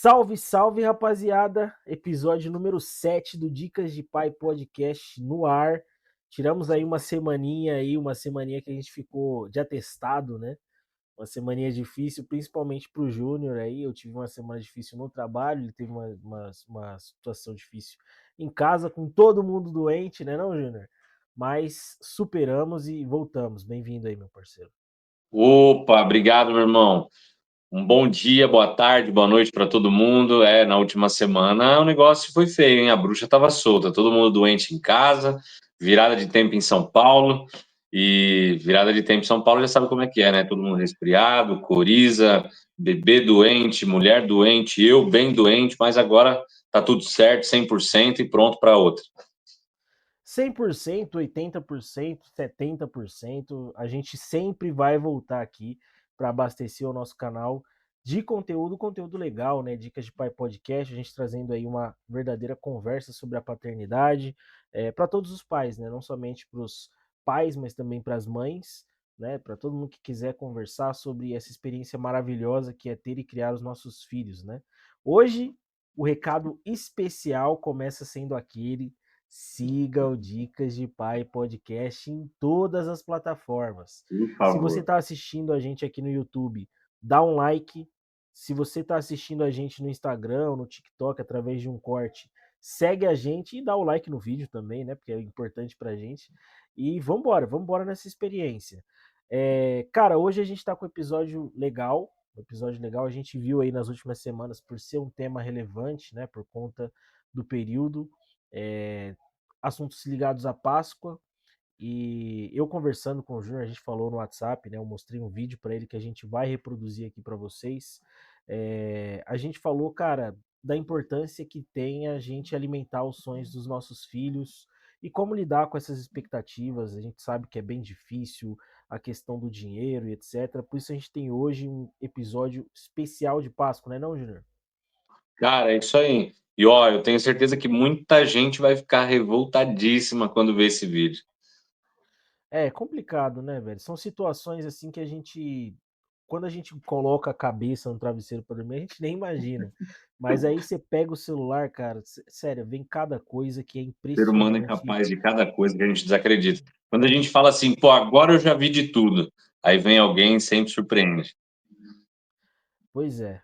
Salve, salve, rapaziada! Episódio número 7 do Dicas de Pai Podcast no ar. Tiramos aí uma semaninha que a gente ficou de atestado, né? Uma semaninha difícil, principalmente pro Júnior aí. Eu tive uma semana difícil no trabalho, ele teve uma situação difícil em casa, com todo mundo doente, né, não, Júnior? Mas superamos e voltamos. Bem-vindo aí, meu parceiro. Opa, obrigado, meu irmão. Um bom dia, boa tarde, boa noite para todo mundo. Na última semana o negócio foi feio, hein? A bruxa estava solta, todo mundo doente em casa, virada de tempo em São Paulo. E virada de tempo em São Paulo já sabe como é que é, né? Todo mundo resfriado, coriza, bebê doente, mulher doente, eu bem doente, mas agora tá tudo certo, 100% e pronto para outra. 100%, 80%, 70%, a gente sempre vai voltar aqui para abastecer o nosso canal de conteúdo legal, né? Dicas de Pai Podcast, a gente trazendo aí uma verdadeira conversa sobre a paternidade para todos os pais, né? Não somente para os pais, mas também para as mães, né? Para todo mundo que quiser conversar sobre essa experiência maravilhosa que é ter e criar os nossos filhos, né? Hoje, o recado especial começa sendo aquele: siga o Dicas de Pai Podcast em todas as plataformas. Por Se você favor. está assistindo a gente aqui no YouTube, dá um like. Se você está assistindo a gente no Instagram ou no TikTok através de um corte, segue a gente e dá o like no vídeo também, né? Porque é importante pra gente. E vambora nessa experiência. Cara, hoje a gente tá com um episódio legal. Um episódio legal, a gente viu aí nas últimas semanas, por ser um tema relevante, né? Por conta do período, é, assuntos ligados à Páscoa. E eu conversando com o Júnior, a gente falou no WhatsApp, né? Eu mostrei um vídeo para ele que a gente vai reproduzir aqui para vocês. A gente falou, cara, da importância que tem a gente alimentar os sonhos dos nossos filhos e como lidar com essas expectativas. A gente sabe que é bem difícil a questão do dinheiro e etc. Por isso a gente tem hoje um episódio especial de Páscoa, né, não, Júnior? Cara, é isso aí. E ó, eu tenho certeza que muita gente vai ficar revoltadíssima quando ver esse vídeo. É complicado, né, velho? São situações assim que quando a gente coloca a cabeça no travesseiro para dormir, a gente nem imagina. Mas aí você pega o celular, cara, sério, vem cada coisa que é O ser humano é impressionante. capaz de cada coisa que a gente desacredita. Quando a gente fala assim, pô, agora eu já vi de tudo. Aí vem alguém e sempre surpreende. Pois é.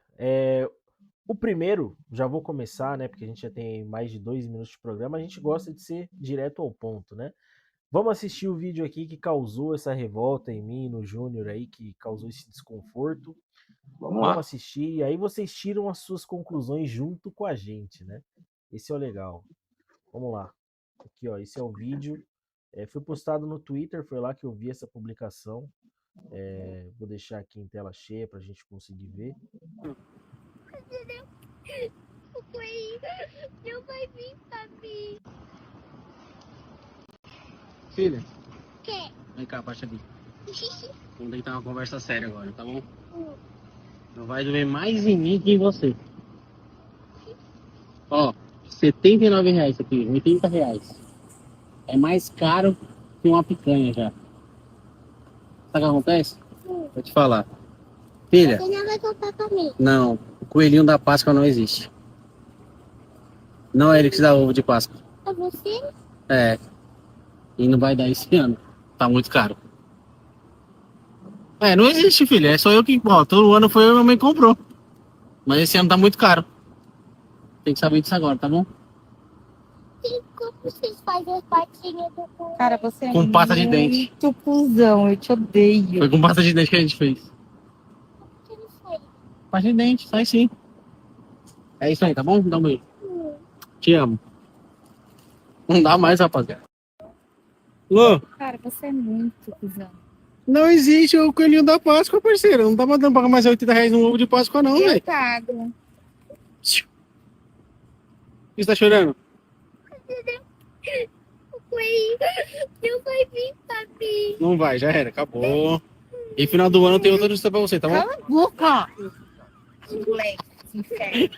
O primeiro, já vou começar, né? Porque a gente já tem mais de 2 minutos de programa, a gente gosta de ser direto ao ponto, né? Vamos assistir o vídeo aqui que causou essa revolta em mim, no Júnior aí, que causou esse desconforto. Vamos Vamos lá. assistir, e aí vocês tiram as suas conclusões junto com a gente, né? Esse é o legal. Vamos lá. Aqui, ó, esse é o vídeo. Foi postado no Twitter, foi lá que eu vi essa publicação. Vou deixar aqui em tela cheia para a gente conseguir ver. O coelho não vai vir pra mim. Filha, Quer? vem cá, baixa ali. Vamos tentar uma conversa séria agora, tá bom? Não vai doer mais em mim que em você. Ó, R$ 79 isso aqui, R$ 80. É mais caro que uma picanha já. Sabe o que acontece? Vou te falar. Filha, Você não vai comprar pra mim. não, o coelhinho da Páscoa não existe. Não é ele que te dá ovo de Páscoa. É você? É, e não vai dar esse ano. Tá muito caro. Não existe, filha. É só eu que, ó, todo ano foi eu e minha mãe comprou. Mas esse ano tá muito caro. Tem que saber disso agora, tá bom? Sim, como vocês fazem as patinhas do coelho? Cara, você é Com pasta de dente. muito cuzão, eu te odeio. Foi com pasta de dente que a gente fez. Eu não sei. Pasta de dente, sai sim. É isso aí, tá bom? Dá um beijo. Te amo. Não dá mais, rapaziada. Lô, Cara, você é muito cuzão. não existe o coelhinho da Páscoa, parceiro. Não tá mandando pagar mais R$ 80 num ovo de Páscoa, não, Eu velho. pago. Você tá chorando? O coelho não vai vir pra mim. Não vai, já era, acabou. E final do ano tem outra notícia pra você, tá bom? Cala a boca! Moleque, inferno.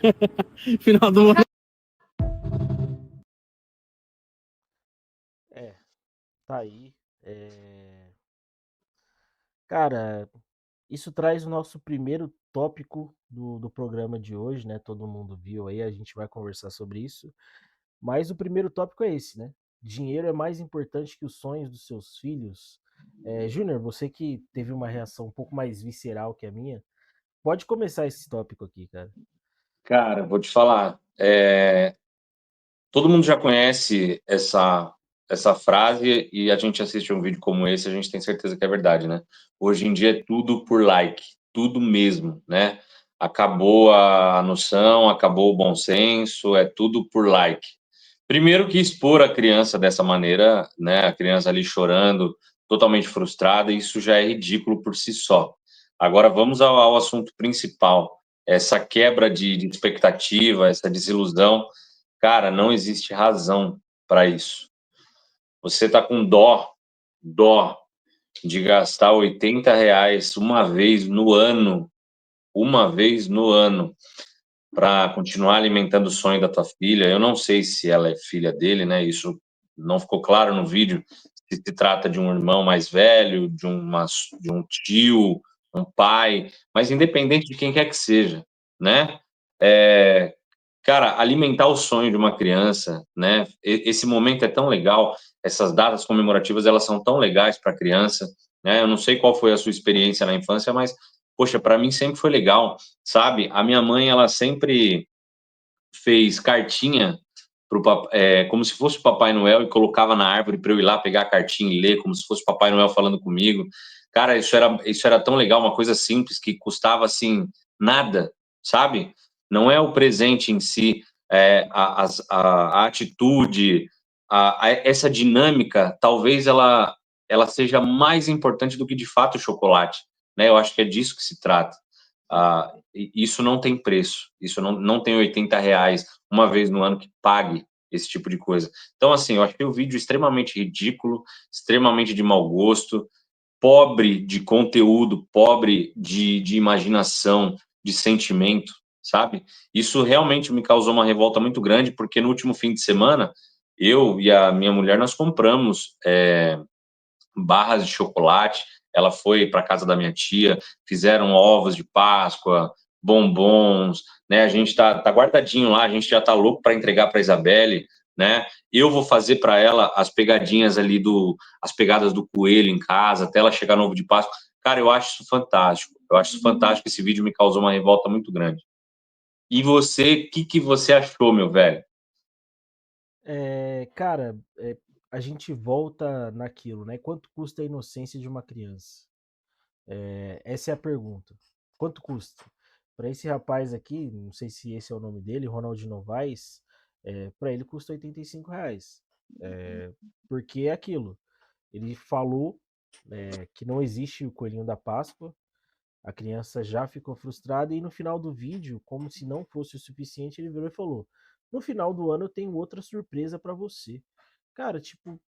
Final do ano. Tá aí. Cara, Isso traz o nosso primeiro tópico do programa de hoje, né? Todo mundo viu aí, a gente vai conversar sobre isso. Mas o primeiro tópico é esse, né? Dinheiro é mais importante que os sonhos dos seus filhos. Júnior, você que teve uma reação um pouco mais visceral que a minha, pode começar esse tópico aqui, cara. Cara, vou te falar. Todo mundo já conhece essa frase e a gente assiste um vídeo como esse, a gente tem certeza que é verdade, né? Hoje em dia é tudo por like, tudo mesmo, né? Acabou a noção, acabou o bom senso, é tudo por like. Primeiro que expor a criança dessa maneira, né? A criança ali chorando, totalmente frustrada, isso já é ridículo por si só. Agora vamos ao assunto principal. Essa quebra de expectativa, essa desilusão, cara, não existe razão para isso. Você tá com dó de gastar R$ 80 uma vez no ano, para continuar alimentando o sonho da tua filha. Eu não sei se ela é filha dele, né? Isso não ficou claro no vídeo. Se trata de um irmão mais velho, de um tio, um pai, mas independente de quem quer que seja, né? É, cara, alimentar o sonho de uma criança, né? Esse momento é tão legal, essas datas comemorativas, elas são tão legais para a criança, né? Eu não sei qual foi a sua experiência na infância, mas, poxa, para mim sempre foi legal, sabe? A minha mãe, ela sempre fez cartinha como se fosse o Papai Noel e colocava na árvore para eu ir lá pegar a cartinha e ler, como se fosse o Papai Noel falando comigo. Cara, isso era tão legal, uma coisa simples que custava assim nada, sabe? Não é o presente em si, a atitude, essa dinâmica, talvez ela seja mais importante do que de fato o chocolate, né? Eu acho que é disso que se trata. Isso não tem preço, isso não tem R$ 80 uma vez no ano que pague esse tipo de coisa. Então, assim, eu achei o vídeo extremamente ridículo, extremamente de mau gosto, pobre de conteúdo, pobre de imaginação, de sentimento, sabe? Isso realmente me causou uma revolta muito grande, porque no último fim de semana, eu e a minha mulher, nós compramos barras de chocolate, ela foi para casa da minha tia, fizeram ovos de Páscoa, bombons, né? A gente tá guardadinho lá, a gente já tá louco para entregar para Isabelle, né? Eu vou fazer para ela as pegadinhas ali as pegadas do coelho em casa, até ela chegar no ovo de Páscoa. Cara, eu acho isso fantástico. Eu acho isso fantástico. Esse vídeo me causou uma revolta muito grande. E você, o que você achou, meu velho? Cara, a gente volta naquilo, né? Quanto custa a inocência de uma criança? Essa é a pergunta. Quanto custa? Para esse rapaz aqui, não sei se esse é o nome dele, Ronaldinho Novaes, para ele custa R$ 85. Porque é aquilo. Ele falou que não existe o coelhinho da Páscoa. A criança já ficou frustrada e no final do vídeo, como se não fosse o suficiente, ele virou e falou: "No final do ano eu tenho outra surpresa para você". Cara, tipo,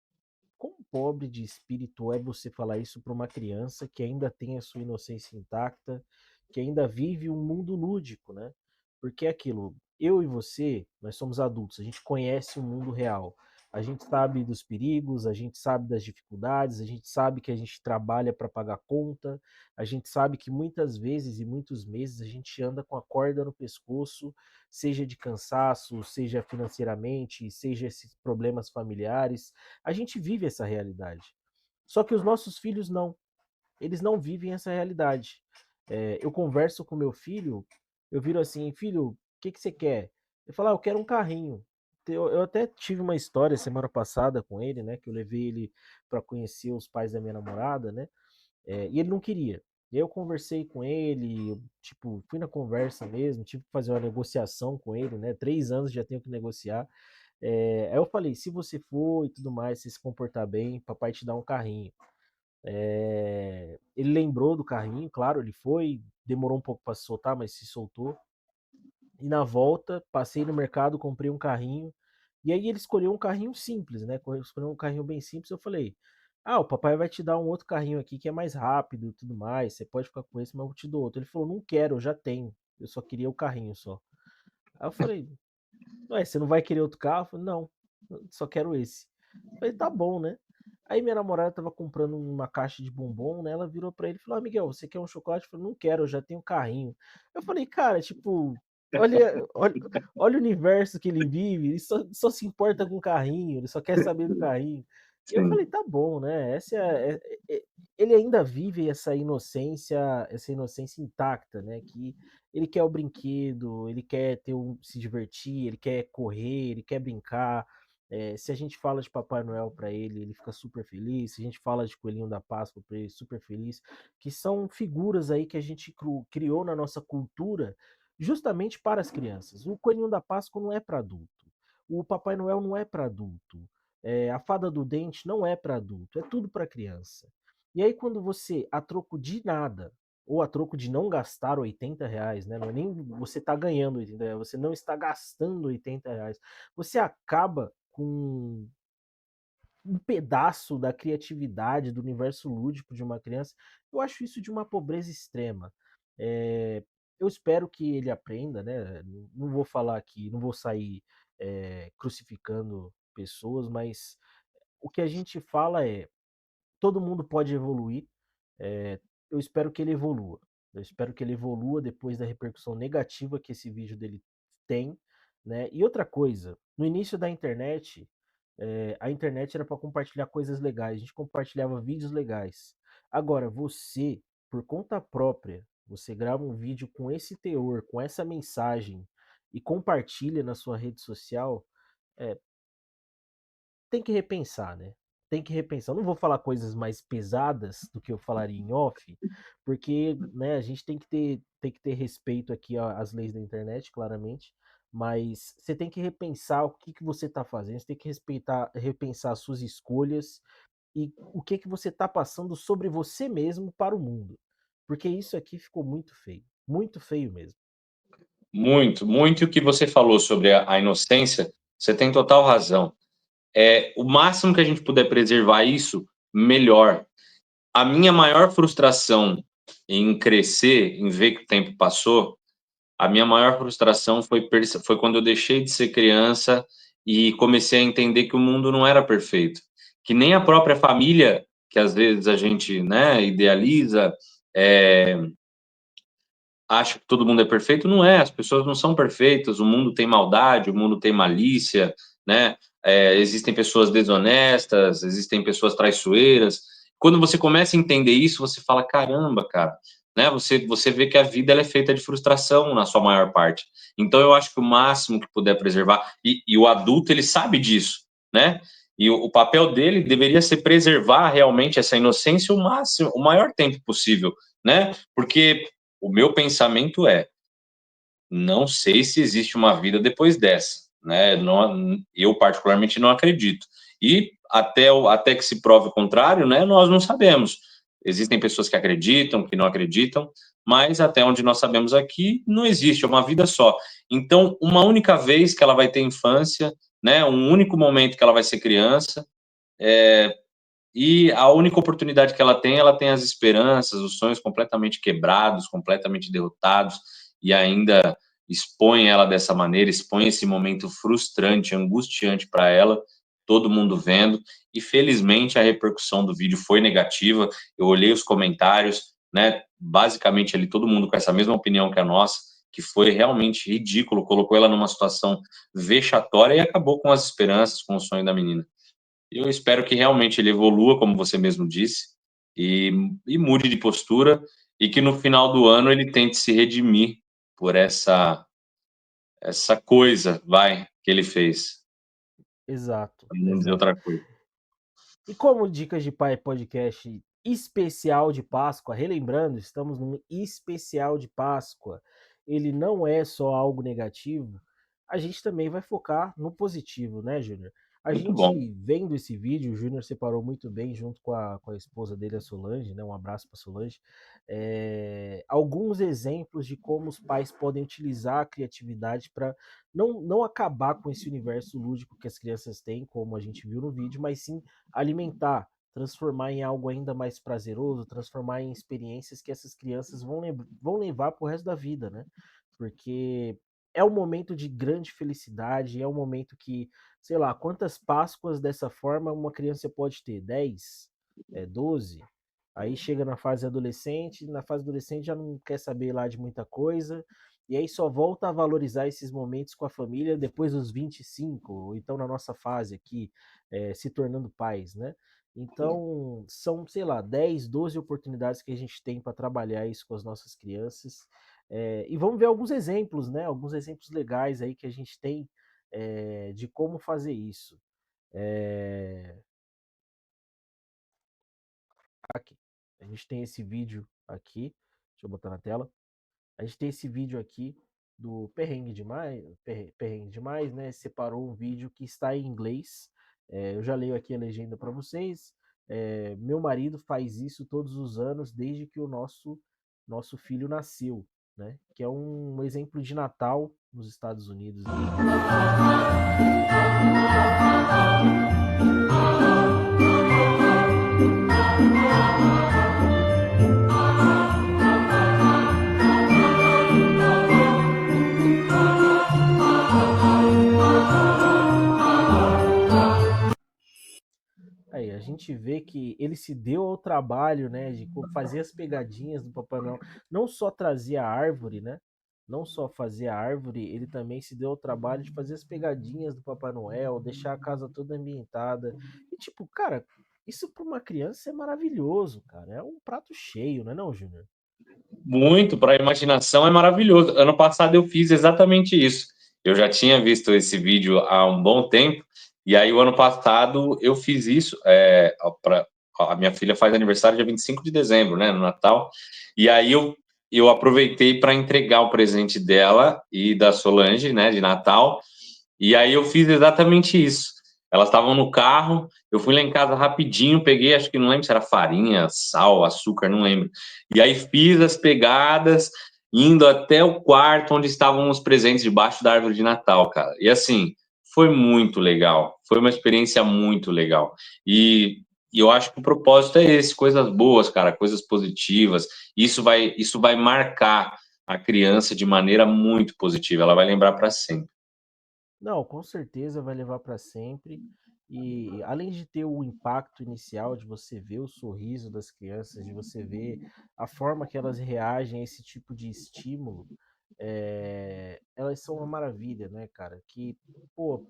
quão pobre de espírito é você falar isso para uma criança que ainda tem a sua inocência intacta, que ainda vive um mundo lúdico, né? Porque é aquilo, eu e você, nós somos adultos, a gente conhece o mundo real. A gente sabe dos perigos, a gente sabe das dificuldades, a gente sabe que a gente trabalha para pagar conta, a gente sabe que muitas vezes e muitos meses a gente anda com a corda no pescoço, seja de cansaço, seja financeiramente, seja esses problemas familiares. A gente vive essa realidade. Só que os nossos filhos não. Eles não vivem essa realidade. Eu converso com meu filho, eu viro assim, filho, o que você quer? Ele fala, eu quero um carrinho. Eu até tive uma história semana passada com ele, né? Que eu levei ele para conhecer os pais da minha namorada, né? E ele não queria. E aí eu conversei com ele, tipo, fui na conversa mesmo, tive que fazer uma negociação com ele, né? 3 anos já tenho que negociar. Aí eu falei, se você for e tudo mais, se comportar bem, papai te dá um carrinho. Ele lembrou do carrinho, claro, ele foi, demorou um pouco para se soltar, mas se soltou. E na volta, passei no mercado, comprei um carrinho. E aí ele escolheu um carrinho simples, né? Escolheu um carrinho bem simples. Eu falei: "Ah, o papai vai te dar um outro carrinho aqui que é mais rápido e tudo mais. Você pode ficar com esse, mas eu te dou outro." Ele falou: "Não quero, eu já tenho. Eu só queria o carrinho só." Aí eu falei: "Ué, você não vai querer outro carro?" Eu falei: "Não, eu só quero esse." Eu falei: "Tá bom, né?" Aí minha namorada tava comprando uma caixa de bombom, né? Ela virou pra ele e falou: "Ah, Miguel, você quer um chocolate?" Eu falei: "Não quero, eu já tenho carrinho." Eu falei: "Cara, tipo, olha o universo que ele vive, ele só se importa com carrinho, ele só quer saber do carrinho." E eu falei: Sim. "Tá bom, né? Ele ainda vive essa inocência intacta, né? Que ele quer o brinquedo, ele quer se divertir, ele quer correr, ele quer brincar. Se a gente fala de Papai Noel para ele, ele fica super feliz. Se a gente fala de Coelhinho da Páscoa para ele, super feliz. Que são figuras aí que a gente criou na nossa cultura justamente para as crianças. O Coelhinho da Páscoa não é para adulto. O Papai Noel não é para adulto. A Fada do Dente não é para adulto. É tudo para criança. E aí, quando você, a troco de nada, ou a troco de não gastar R$ 80, né? Não é nem você está ganhando R$ 80, você não está gastando R$ 80. Você acaba com um pedaço da criatividade, do universo lúdico de uma criança. Eu acho isso de uma pobreza extrema. É, eu espero que ele aprenda, né? Não vou falar aqui, não vou sair crucificando pessoas, mas o que a gente fala é: todo mundo pode evoluir. Eu espero que ele evolua. Eu espero que ele evolua depois da repercussão negativa que esse vídeo dele tem, né? E outra coisa, no início da internet, a internet era para compartilhar coisas legais, a gente compartilhava vídeos legais. Agora, você, por conta própria, você grava um vídeo com esse teor, com essa mensagem e compartilha na sua rede social, é, tem que repensar, né? Tem que repensar. Eu não vou falar coisas mais pesadas do que eu falaria em off, porque, né, a gente tem que ter respeito aqui às leis da internet, claramente, mas você tem que repensar o que você está fazendo, você tem que repensar as suas escolhas e o que você está passando sobre você mesmo para o mundo. Porque isso aqui ficou muito feio mesmo. Muito, muito o que você falou sobre a inocência, você tem total razão. O máximo que a gente puder preservar isso, melhor. A minha maior frustração em crescer, em ver que o tempo passou, a minha maior frustração foi quando eu deixei de ser criança e comecei a entender que o mundo não era perfeito, que nem a própria família, que às vezes a gente, né, idealiza, é, acha que todo mundo é perfeito, não é, as pessoas não são perfeitas, o mundo tem maldade, o mundo tem malícia, né? Existem pessoas desonestas, existem pessoas traiçoeiras. Quando você começa a entender isso, você fala, caramba, cara, né? Você vê que a vida ela é feita de frustração na sua maior parte. Então eu acho que o máximo que puder preservar, e o adulto ele sabe disso, né? E o papel dele deveria ser preservar realmente essa inocência o máximo, o maior tempo possível, né? Porque o meu pensamento não sei se existe uma vida depois dessa, né? Não, eu particularmente não acredito. E até que se prove o contrário, né? Nós não sabemos. Existem pessoas que acreditam, que não acreditam, mas até onde nós sabemos aqui, não existe, é uma vida só. Então, uma única vez que ela vai ter infância, né? Um único momento que ela vai ser criança, e a única oportunidade que ela tem as esperanças, os sonhos completamente quebrados, completamente derrotados, e ainda expõe ela dessa maneira, expõe esse momento frustrante, angustiante para ela, todo mundo vendo, e felizmente a repercussão do vídeo foi negativa. Eu olhei os comentários, né? Basicamente ali todo mundo com essa mesma opinião que a nossa, que foi realmente ridículo, colocou ela numa situação vexatória e acabou com as esperanças, com o sonho da menina. Eu espero que realmente ele evolua, como você mesmo disse, e, e mude de postura, e que no final do ano ele tente se redimir por essa coisa, que ele fez. Exato, Pra não dizer exato. outra coisa. E como Dicas de Pai podcast especial de Páscoa, relembrando, estamos num especial de Páscoa, ele não é só algo negativo, a gente também vai focar no positivo, né, Júnior? A Muito bom. gente vendo esse vídeo, o Júnior separou muito bem junto com a esposa dele, a Solange, né? Um abraço para Solange. Alguns exemplos de como os pais podem utilizar a criatividade para não acabar com esse universo lúdico que as crianças têm, como a gente viu no vídeo, mas sim alimentar, transformar em algo ainda mais prazeroso, transformar em experiências que essas crianças vão levar pro resto da vida, né? Porque é um momento de grande felicidade, é um momento que, sei lá, quantas Páscoas dessa forma uma criança pode ter? 10? 12? Aí chega na fase adolescente já não quer saber lá de muita coisa, e aí só volta a valorizar esses momentos com a família depois dos 25, ou então na nossa fase aqui, se tornando pais, né? Então, são, sei lá, 10, 12 oportunidades que a gente tem para trabalhar isso com as nossas crianças. E vamos ver alguns exemplos, né? Alguns exemplos legais aí que a gente tem de como fazer isso. Aqui. A gente tem esse vídeo aqui. Deixa eu botar na tela. A gente tem esse vídeo aqui do Perrengue Demais, né? Separou um vídeo que está em inglês. Eu já leio aqui a legenda para vocês. Meu marido faz isso todos os anos desde que o nosso filho nasceu, né? Que é um exemplo de Natal nos Estados Unidos. Aí, a gente vê que ele se deu ao trabalho, né, de fazer as pegadinhas do Papai Noel. Não só trazer a árvore, né? Não só fazer a árvore, ele também se deu ao trabalho de fazer as pegadinhas do Papai Noel, deixar a casa toda ambientada. E tipo, cara, isso para uma criança é maravilhoso, cara. É um prato cheio, não é não, Júnior? Muito, para a imaginação é maravilhoso. Ano passado eu fiz exatamente isso. Eu já tinha visto esse vídeo há um bom tempo, e aí o ano passado eu fiz isso. A minha filha faz aniversário dia 25 de dezembro, né, no Natal, e aí eu aproveitei para entregar o presente dela e da Solange, né, de Natal, e aí eu fiz exatamente isso. Elas estavam no carro, eu fui lá em casa rapidinho, peguei, acho que não lembro se era farinha, sal, açúcar, não lembro. E aí fiz as pegadas, indo até o quarto onde estavam os presentes debaixo da árvore de Natal, cara. E assim, foi muito legal. Foi uma experiência muito legal. E eu acho que o propósito é esse, coisas boas, cara, coisas positivas. Isso vai marcar a criança de maneira muito positiva. Ela vai lembrar para sempre. Não, com certeza vai levar para sempre. E além de ter o impacto inicial de você ver o sorriso das crianças, de você ver a forma que elas reagem a esse tipo de estímulo, elas são uma maravilha, né, cara? Que, pô,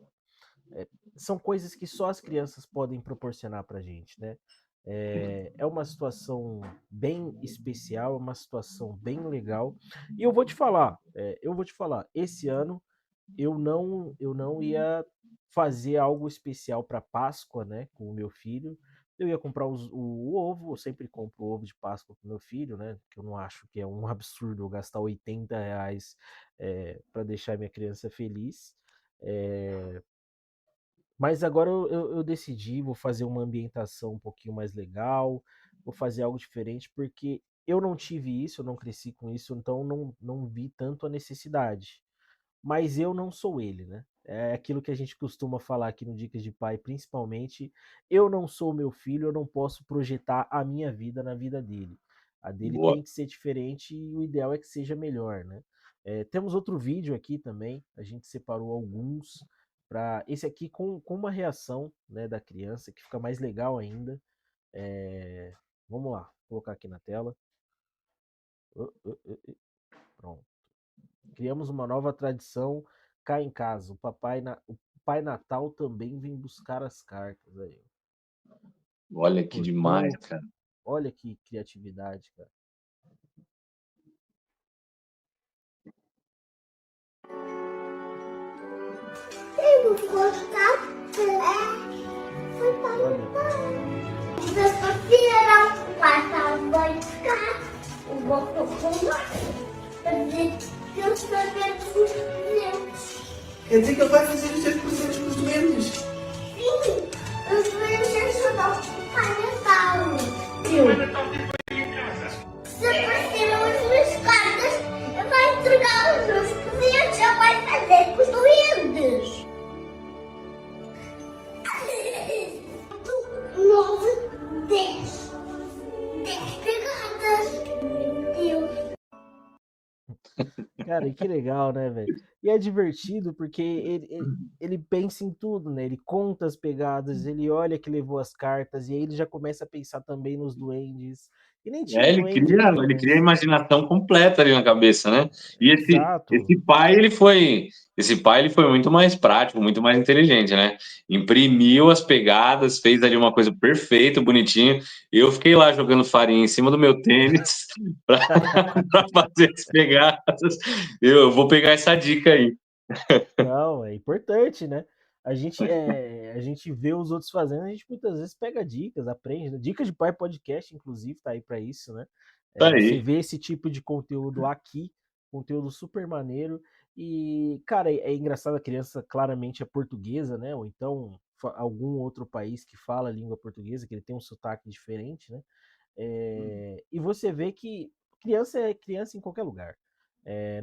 são coisas que só as crianças podem proporcionar pra gente, né? É uma situação bem especial, é uma situação bem legal. E eu vou te falar, esse ano eu não ia fazer algo especial para Páscoa, né, com o meu filho. Eu ia comprar o ovo, eu sempre compro o ovo de Páscoa com meu filho, né, que eu não acho que é um absurdo eu gastar R$ 80 para deixar minha criança feliz. Mas agora eu decidi, vou fazer uma ambientação um pouquinho mais legal, vou fazer algo diferente, porque eu não tive isso, eu não cresci com isso, então não vi tanto a necessidade. Mas eu não sou ele, né? É aquilo que a gente costuma falar aqui no Dicas de Pai, principalmente. Eu não sou meu filho, eu não posso projetar a minha vida na vida dele. A dele Boa. tem que ser diferente e o ideal é que seja melhor, né? Temos outro vídeo aqui também, a gente separou alguns para esse aqui com uma reação, né, da criança que fica mais legal ainda. Vamos lá, vou colocar aqui na tela. Pronto. Criamos uma nova tradição cá em casa. O Pai Natal também vem buscar as cartas aí. Olha que demais, Cortou. cara. Olha que criatividade, cara. Eu vou cortar Essa filha não passa o banho de cá. O botou com eu sabia dos presentes. Quer dizer que ele vai fazer os seus presentes com os doentes? Sim, os presentes ajudam o Pai Natal. Se apareceram as minhas cartas, eu vou entregar os meus presentes. Eu vou fazer com os doentes. 9, 10. 10 pegadas. Meu Deus. Cara, e que legal, né, velho? E é divertido porque ele pensa em tudo, né? Ele conta as pegadas, ele olha que levou as cartas, e aí ele já começa a pensar também nos duendes. E nem tinha duende ainda, Ele mas. cria a imaginação completa ali na cabeça, né? E Exato. esse pai ele foi muito mais prático, muito mais inteligente, né? Imprimiu as pegadas, fez ali uma coisa perfeita, bonitinho. Eu fiquei lá jogando farinha em cima do meu tênis para fazer as pegadas. Eu vou pegar essa dica aí. Não, é importante, né? A gente vê os outros fazendo, a gente muitas vezes pega dicas, aprende, né? Dicas de Pai Podcast, inclusive, tá aí para isso, né? Tá Você aí. vê esse tipo de conteúdo aqui, conteúdo super maneiro. E, cara, é engraçado, a criança claramente é portuguesa, né? Ou então algum outro país que fala a língua portuguesa, que ele tem um sotaque diferente, né? E você vê que criança é criança em qualquer lugar.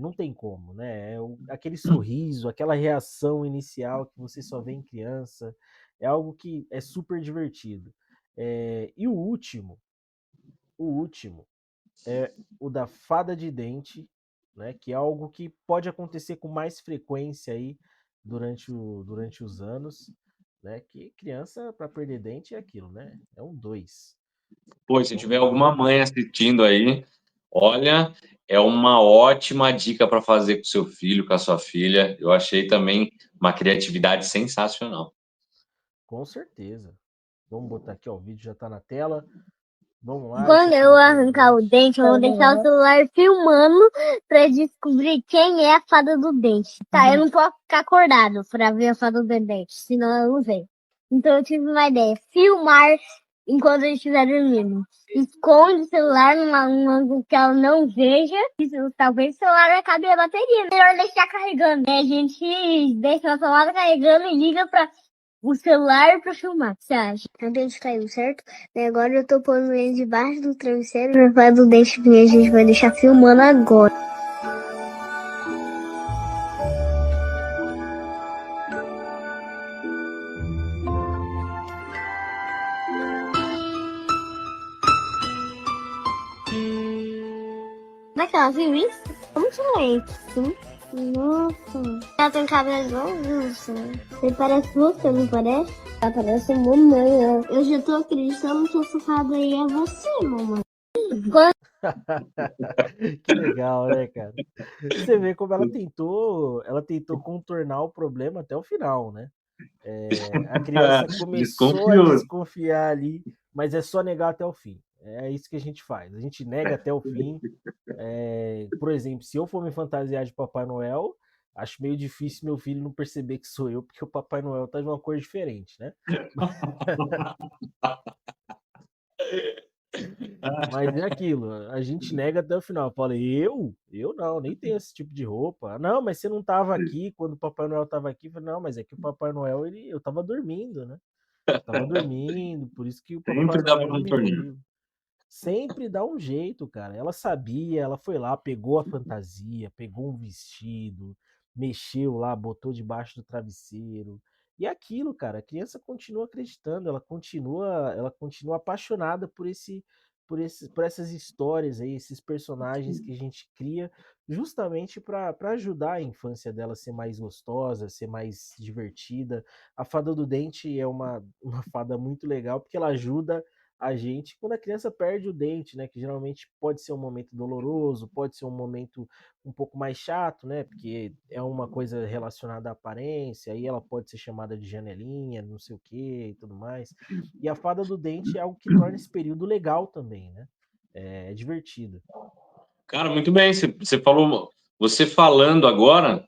Não tem como, né? Aquele sorriso, aquela reação inicial que você só vê em criança, é algo que é super divertido. E o último é o da fada de dente, né? Que é algo que pode acontecer com mais frequência aí durante os anos, né? Que criança para perder dente é aquilo, né? É um dois. Pô, se É um tiver dois. alguma mãe assistindo aí, olha, é uma ótima dica para fazer com seu filho, com a sua filha. Eu achei também uma criatividade sensacional. Com certeza. Vamos botar aqui, ó, o vídeo já tá na tela. Vamos lá, esse Quando aqui eu da fada de arrancar o dente. dente, eu vou deixar o celular filmando pra descobrir quem é a fada do dente. Tá, eu não posso ficar acordado pra ver a fada do dente, senão eu não vejo. Então eu tive uma ideia, filmar enquanto a gente estiver dormindo. Esconde o celular num ângulo que ela não veja, e talvez o celular acabe a bateria. Melhor deixar carregando. A gente deixa a tomada carregando e liga pra o celular pra filmar. O que você acha? A dente caiu, certo? E agora eu tô pondo ele debaixo do travesseiro. Pra falar do dente vir, a gente vai deixar filmando agora. Como é que ela viu isso? Muito lento, sim. Nossa. Ela tem cabelo igualzinho. Você parece você, não parece? Ela parece mamãe. Eu já tô acreditando que essa fada aí é você, mamãe. Que legal, né, cara? Você vê como ela tentou contornar o problema até o final, né? A criança começou a Desconfiou. desconfiar ali, mas é só negar até o fim. É isso que a gente faz. A gente nega até o fim. Por exemplo, se eu for me fantasiar de Papai Noel, acho meio difícil meu filho não perceber que sou eu, porque o Papai Noel tá de uma cor diferente, né? Mas é aquilo, a gente nega até o final. Fala, eu? Eu não, nem tenho esse tipo de roupa. Não, mas você não tava aqui quando o Papai Noel tava aqui. Eu falei, não, mas é que o Papai Noel, eu tava dormindo, né? Tava dormindo, por isso que o Papai Sempre dá para Noel não me contornar. viu. Sempre dá um jeito, cara. Ela sabia, ela foi lá, pegou a fantasia, pegou um vestido, mexeu lá, botou debaixo do travesseiro. E é aquilo, cara, a criança continua acreditando, ela continua apaixonada por essas histórias aí, esses personagens que a gente cria justamente para ajudar a infância dela a ser mais gostosa, ser mais divertida. A Fada do Dente é uma fada muito legal porque ela ajuda a gente quando a criança perde o dente, né? Que geralmente pode ser um momento doloroso, pode ser um momento um pouco mais chato, né? Porque é uma coisa relacionada à aparência, aí ela pode ser chamada de janelinha, não sei o que e tudo mais. E a fada do dente é algo que torna esse período legal também, né? É divertido. Cara, muito bem. Você falou, você falando agora,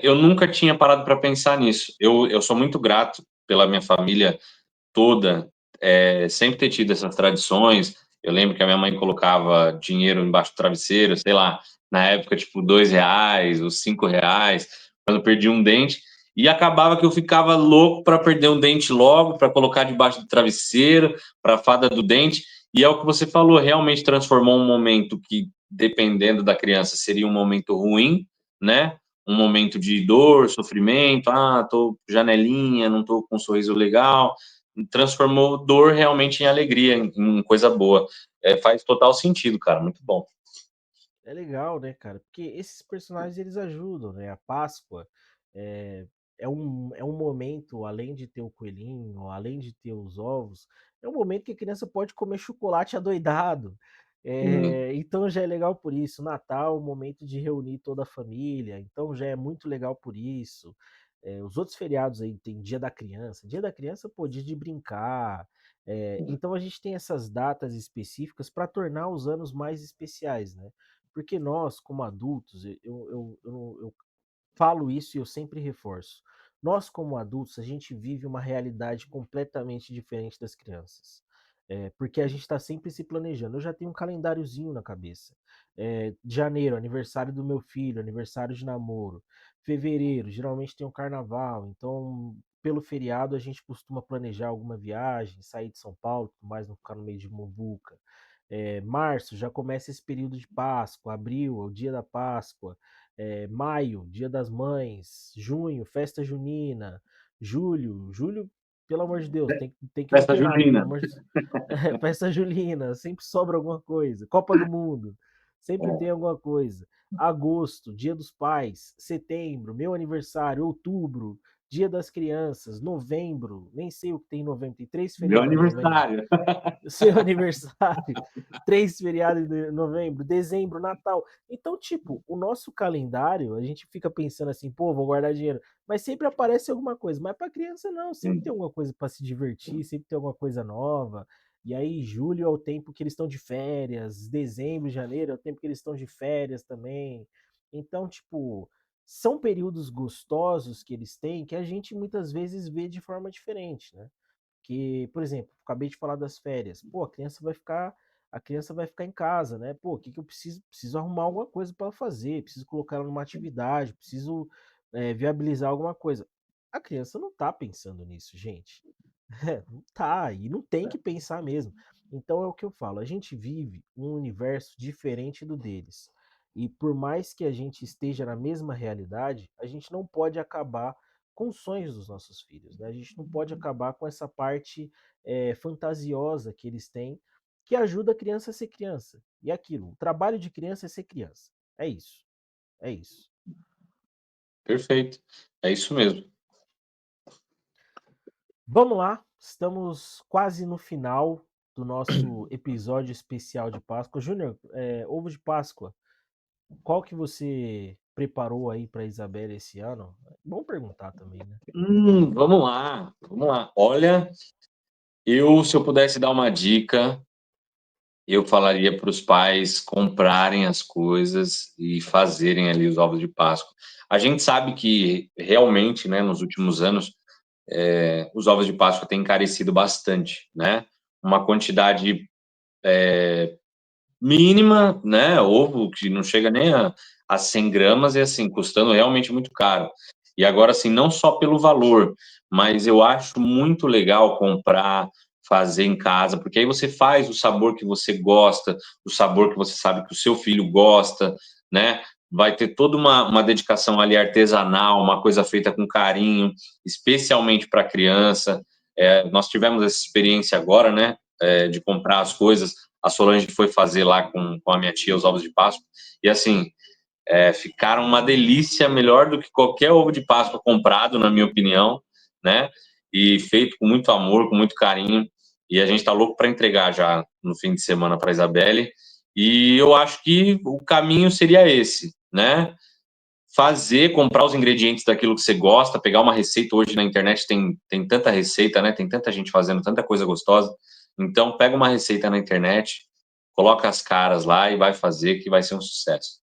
eu nunca tinha parado para pensar nisso. Eu sou muito grato pela minha família toda, sempre ter tido essas tradições. Eu lembro que a minha mãe colocava dinheiro embaixo do travesseiro, sei lá, na época, tipo, R$ 2, ou R$ 5, quando eu perdi um dente, e acabava que eu ficava louco para perder um dente logo, para colocar debaixo do travesseiro, para a fada do dente, e é o que você falou, realmente transformou um momento que, dependendo da criança, seria um momento ruim, né? Um momento de dor, sofrimento, tô janelinha, não tô com um sorriso legal, transformou dor realmente em alegria, em coisa boa. Faz total sentido, cara, muito bom. É legal, né, cara? Porque esses personagens eles ajudam, né? A Páscoa é, é um momento, além de ter o coelhinho, além de ter os ovos, é um momento que a criança pode comer chocolate adoidado. Então já é legal por isso. Natal é um momento de reunir toda a família, então já é muito legal por isso. Os outros feriados aí tem Dia da Criança. Dia da Criança, pô, dia de brincar. Então a gente tem essas datas específicas para tornar os anos mais especiais, né? Porque nós, como adultos, eu falo isso e eu sempre reforço. Nós, como adultos, a gente vive uma realidade completamente diferente das crianças. Porque a gente está sempre se planejando. Eu já tenho um calendáriozinho na cabeça. Janeiro, aniversário do meu filho, aniversário de namoro. Fevereiro, geralmente tem um carnaval. Então, pelo feriado, a gente costuma planejar alguma viagem, sair de São Paulo, mais não ficar no meio de Muvuca. Março já começa esse período de Páscoa, abril é o dia da Páscoa, maio, Dia das Mães, junho, festa junina, julho, pelo amor de Deus, tem que Festa alternar aí, pelo junina. amor de Deus. Festa julina, sempre sobra alguma coisa. Copa do Mundo, sempre tem alguma coisa. Agosto, Dia dos Pais, setembro, meu aniversário, outubro, Dia das Crianças, novembro, nem sei o que tem em novembro, tem 3 Meu feriados em novembro. aniversário. Seu aniversário, 3 feriados de novembro, dezembro, Natal. Então, tipo, o nosso calendário, a gente fica pensando assim, pô, vou guardar dinheiro, mas sempre aparece alguma coisa. Mas para criança não, sempre tem alguma coisa para se divertir, sempre tem alguma coisa nova. E aí, julho é o tempo que eles estão de férias, dezembro, janeiro é o tempo que eles estão de férias também. Então, tipo, são períodos gostosos que eles têm que a gente muitas vezes vê de forma diferente, né? Que, por exemplo, acabei de falar das férias. Pô, a criança vai ficar em casa, né? Pô, o que que eu preciso? Preciso arrumar alguma coisa para fazer, preciso colocar ela numa atividade, preciso viabilizar alguma coisa. A criança não tá pensando nisso, gente. Não tá, e não tem que pensar mesmo. Então é o que eu falo, a gente vive um universo diferente do deles. E por mais que a gente esteja na mesma realidade, a gente não pode acabar com os sonhos dos nossos filhos, né? A gente não pode acabar com essa parte fantasiosa que eles têm, que ajuda a criança a ser criança. E é aquilo, o trabalho de criança é ser criança. É isso, é isso. Perfeito. É isso mesmo. Vamos lá, estamos quase no final do nosso episódio especial de Páscoa. Júnior, ovo de Páscoa, qual que você preparou aí para Isabela esse ano? Bom perguntar também, né? Vamos lá, vamos lá. Olha, se eu pudesse dar uma dica, eu falaria para os pais comprarem as coisas e fazerem ali os ovos de Páscoa. A gente sabe que realmente, né, nos últimos anos, os ovos de Páscoa têm encarecido bastante, né? Uma quantidade mínima, né? Ovo que não chega nem a 100 gramas e assim, custando realmente muito caro. E agora, assim, não só pelo valor, mas eu acho muito legal comprar, fazer em casa, porque aí você faz o sabor que você gosta, o sabor que você sabe que o seu filho gosta, né? Vai ter toda uma dedicação ali artesanal, uma coisa feita com carinho, especialmente para criança. Nós tivemos essa experiência agora, né? De comprar as coisas. A Solange foi fazer lá com a minha tia os ovos de Páscoa. E assim, ficaram uma delícia, melhor do que qualquer ovo de Páscoa comprado, na minha opinião, né? E feito com muito amor, com muito carinho. E a gente está louco para entregar já no fim de semana para a Isabelle. E eu acho que o caminho seria esse, né? Comprar os ingredientes daquilo que você gosta, pegar uma receita. Hoje na internet tem tanta receita, né? Tem tanta gente fazendo tanta coisa gostosa. Então, pega uma receita na internet, coloca as caras lá e vai fazer que vai ser um sucesso.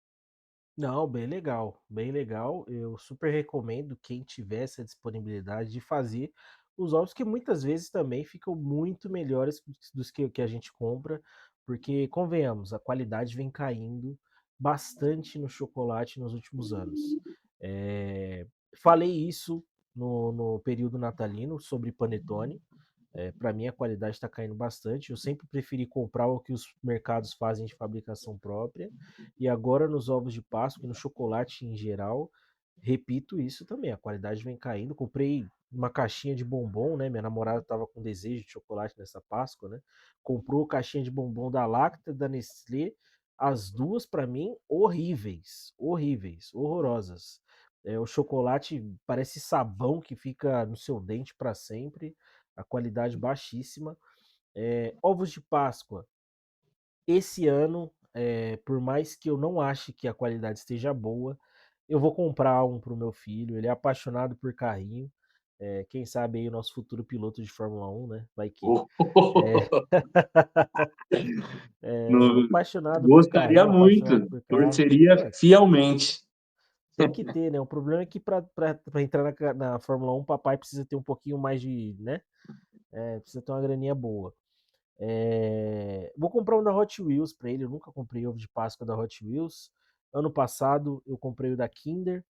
Não, bem legal, bem legal. Eu super recomendo quem tiver essa disponibilidade de fazer os ovos, que muitas vezes também ficam muito melhores dos que a gente compra, porque, convenhamos, a qualidade vem caindo bastante no chocolate nos últimos anos. É, falei isso no período natalino sobre panetone. Para mim, a qualidade está caindo bastante. Eu sempre preferi comprar o que os mercados fazem de fabricação própria. E agora, nos ovos de Páscoa e no chocolate em geral, repito isso também. A qualidade vem caindo. Comprei uma caixinha de bombom, né? Minha namorada estava com desejo de chocolate nessa Páscoa, né? Comprou caixinha de bombom da Lacta, da Nestlé. As duas, para mim, horríveis, horrorosas. O chocolate parece sabão que fica no seu dente para sempre, a qualidade baixíssima. Ovos de Páscoa, esse ano, por mais que eu não ache que a qualidade esteja boa, eu vou comprar um para o meu filho. Ele é apaixonado por carrinho. Quem sabe aí o nosso futuro piloto de Fórmula 1, né? Vai que. Apaixonado por Gostaria carrinho, apaixonado muito, por carro. torceria fielmente. Tem que ter, né? O problema é que para entrar na Fórmula 1, papai precisa ter um pouquinho mais de, né? Precisa ter uma graninha boa. Vou comprar um da Hot Wheels para ele. Eu nunca comprei ovo de Páscoa da Hot Wheels. Ano passado eu comprei o da Kinder.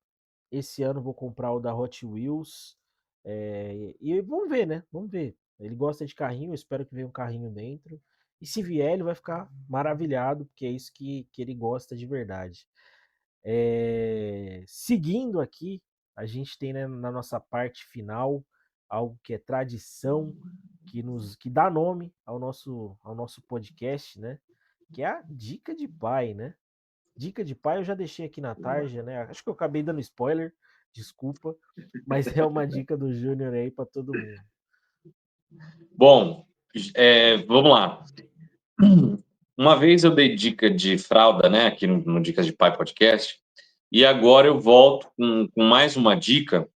Esse ano vou comprar o da Hot Wheels. E vamos ver, né? Vamos ver. Ele gosta de carrinho, eu espero que venha um carrinho dentro. E se vier, ele vai ficar maravilhado, porque é isso que ele gosta de verdade. Seguindo aqui, a gente tem, né, na nossa parte final algo que é tradição, que dá nome ao nosso podcast, né? Que é a dica de pai, né? Dica de pai eu já deixei aqui na tarja, né? Acho que eu acabei dando spoiler, desculpa, mas é uma dica do Júnior aí para todo mundo. Bom, vamos lá. Uma vez eu dei dica de fralda, né, aqui no Dicas de Pai Podcast, e agora eu volto com mais uma dica,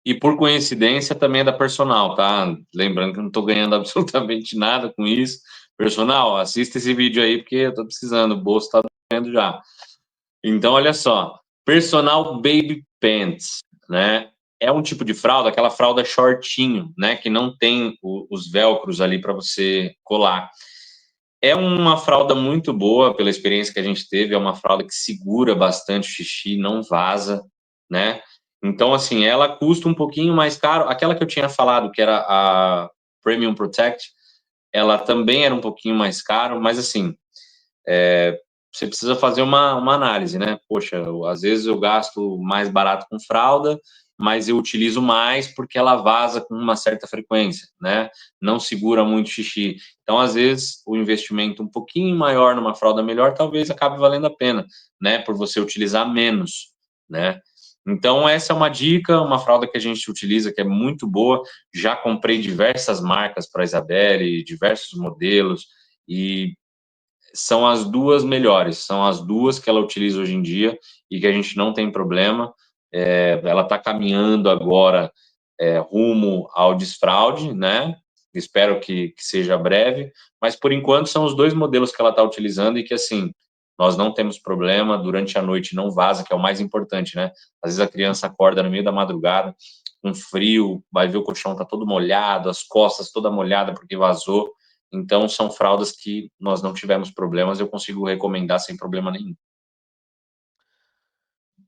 e por coincidência também é da Personal, tá? Lembrando que eu não estou ganhando absolutamente nada com isso. Personal, assista esse vídeo aí, porque eu estou precisando, o bolso está doendo já. Então, olha só, Personal Baby Pants, né? É um tipo de fralda, aquela fralda shortinho, né, que não tem os velcros ali para você colar. É uma fralda muito boa, pela experiência que a gente teve, é uma fralda que segura bastante o xixi, não vaza, né? Então, assim, ela custa um pouquinho mais caro. Aquela que eu tinha falado, que era a Premium Protect, ela também era um pouquinho mais caro, mas, assim, você precisa fazer uma análise, né? Poxa, às vezes eu gasto mais barato com fralda, mas eu utilizo mais porque ela vaza com uma certa frequência, né? Não segura muito xixi. Então, às vezes, o investimento um pouquinho maior numa fralda melhor talvez acabe valendo a pena, né? Por você utilizar menos, né? Então, essa é uma dica, uma fralda que a gente utiliza, que é muito boa. Já comprei diversas marcas para a Isabelle, diversos modelos, e são as duas melhores, são as duas que ela utiliza hoje em dia e que a gente não tem problema. Ela está caminhando agora rumo ao desfraude, né? Espero que seja breve, mas por enquanto são os dois modelos que ela está utilizando e que, assim, nós não temos problema, durante a noite não vaza, que é o mais importante, né? Às vezes a criança acorda no meio da madrugada, com frio, vai ver o colchão tá todo molhado, as costas toda molhada porque vazou. Então, são fraldas que nós não tivemos problemas, eu consigo recomendar sem problema nenhum.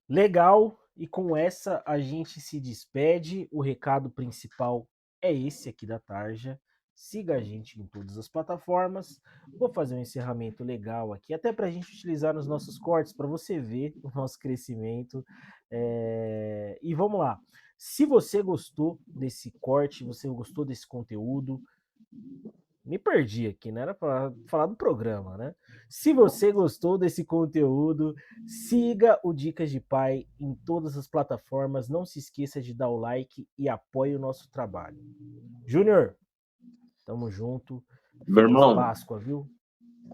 Legal, e com essa a gente se despede. O recado principal é esse aqui da Tarja. Siga a gente em todas as plataformas. Vou fazer um encerramento legal aqui, até para a gente utilizar nos nossos cortes, para você ver o nosso crescimento. E vamos lá. Se você gostou desse corte, você gostou desse conteúdo, me perdi aqui, não era para falar do programa, né? Se você gostou desse conteúdo, siga o Dicas de Pai em todas as plataformas. Não se esqueça de dar o like e apoie o nosso trabalho. Júnior, tamo junto. Meu Feliz irmão, Páscoa, viu?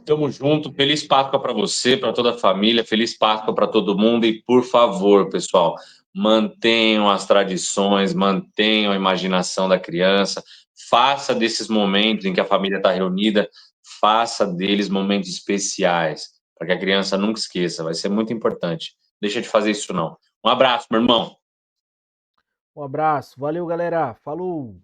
tamo junto. Feliz Páscoa para você, para toda a família. Feliz Páscoa para todo mundo. E, por favor, pessoal, mantenham as tradições, mantenham a imaginação da criança. Faça desses momentos em que a família está reunida, faça deles momentos especiais, para que a criança nunca esqueça. Vai ser muito importante. Deixa de fazer isso, não. Um abraço, meu irmão. Um abraço. Valeu, galera. Falou!